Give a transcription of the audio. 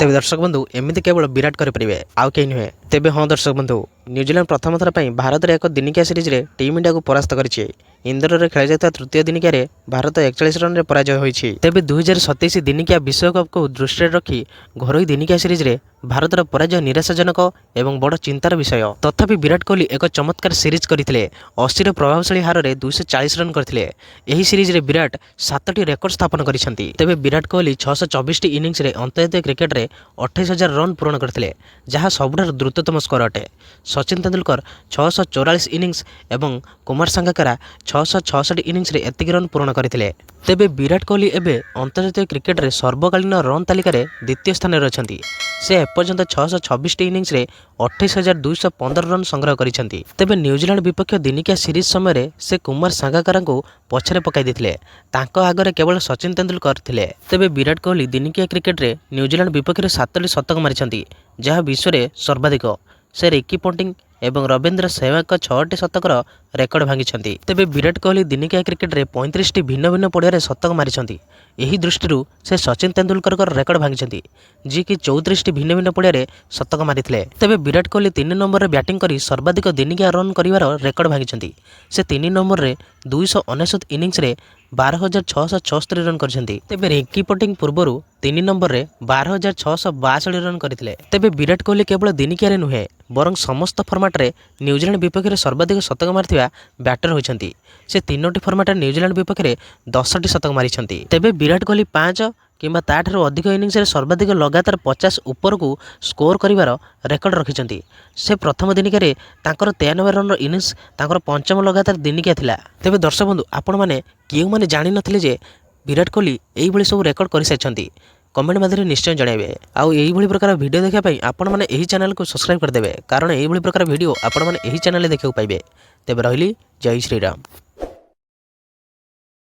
तेज दर्शक बंधु एमती केवल विराट करेंगे आउ कहीं नुहे तेज हाँ दर्शक बंधु न्यूजीलैंड प्रथम थर पर भारत में एक दिनिकिया सीरीज में टीम इंडिया को परास्त कर इंदोर में खेल जाता तृतीय दिनिकिया भारत 41 रन में पराजय होती। तेज 2027 दिनिकिया विश्वकप को दृष्टि रखी घरोई दिनिकिया सीरीज में भारत पराजय निराशाजनक और बड़ चिंतार विषय। तथापि विराट कोहली एक चमत्कार सीरीज करते 80 प्रभावशाली हार में 240 रन करते। यही सीरीज में विराट 7टी रेकर्ड स्थापन करते। तेज विराट कोहली 624 इनिंग्स अंतर्जातीय क्रिकेट में 28,000 रन पूरण करते जहाँ सबुठार द्रुततम स्कोर अटे। सचिन तेंदुलकर 644 इनिंग्स एवं कुमार संगाकारा 666 इनिंग्स एतिक रन पूरण करते। तेबे विराट कोहली एबे अंतर्जातीय क्रिकेट रे सर्वकालीन रन तालिकार द्वितीय स्थान में अच्छा। से एपर्यंत 626 इनिंग्स 28,215 रन संग्रह करछंती। तेबे न्यूजीलैंड विपक्ष दिनिकिया सीरीज समय से कुमार संगाकारा को पछरे पकाई देथिले। तांको आगरे केवल सचिन तेंदुलकर थिले। तेबे विराट कोहली दिनिकिया क्रिकेट रे न्यूजीलैंड विपक्ष 7टी शतक मारिछंती जहाँ विश्व में सर्वाधिक। से रिकी पोंटिंग एवं रविंद्र सहवाग 6टी शतकर रेकर्ड भांगी। तेबे विराट कोहली दिनिकिया क्रिकेट रे 35टी भिन्न भिन्न पड़िया शतक मारिछंती। यही दृष्टि से सचिन तेंदुलकर रेकर्ड भांगी जी कि 34टी भिन्न भिन्न पड़िया शतक मारिथिले। तेबे विराट कोहली 3 नंबर बैटिंग कर सर्वाधिक दिनिकिया रन करिवार रेकर्ड भांगी। से 3 नंबर रे 299 इनिंग्स 12,676 रन करछंती। तेबे रिकी पोंटिंग पूर्व 3 नंबर रे 12,662 रन करथिले। तेबे विराट कोहली केवल दिनिकिया नुहे बरं समस्त फर्माट रे न्यूजीलैंड विपक्ष सर्वाधिक शतक मारिथिबा बैटर होइछंती। से 3टी फर्माट न्यूजीलैंड विपक्ष 10टी शतक मारिछंती। तेबे विराट कोहली 5 किंबा ताठारू अधिक इनिंग्स सर्वाधिक लगातार 50 ऊपर को स्कोर करिवार रेकर्ड रखिछंती। से प्रथम दिनिकिया तांकर 93 रन इनिंग्स तांकर पंचम लगातार दिनिकिया थिला। तेबे दर्शक बंधु आपण माने केउ माने जानि नथिले जे विराट कोहली एई भली सब रेकर्ड करि सारिछंती। कमेंट माध्यम निश्चय जणाइबे। आउ एई भली प्रकार वीडियो देखा पई आपण माने एही चैनल को सब्सक्राइब कर देबे कारण एई भली प्रकार वीडियो आपण माने एही चैनल देखियो पाइबे। तेबे रहिली जय श्री राम।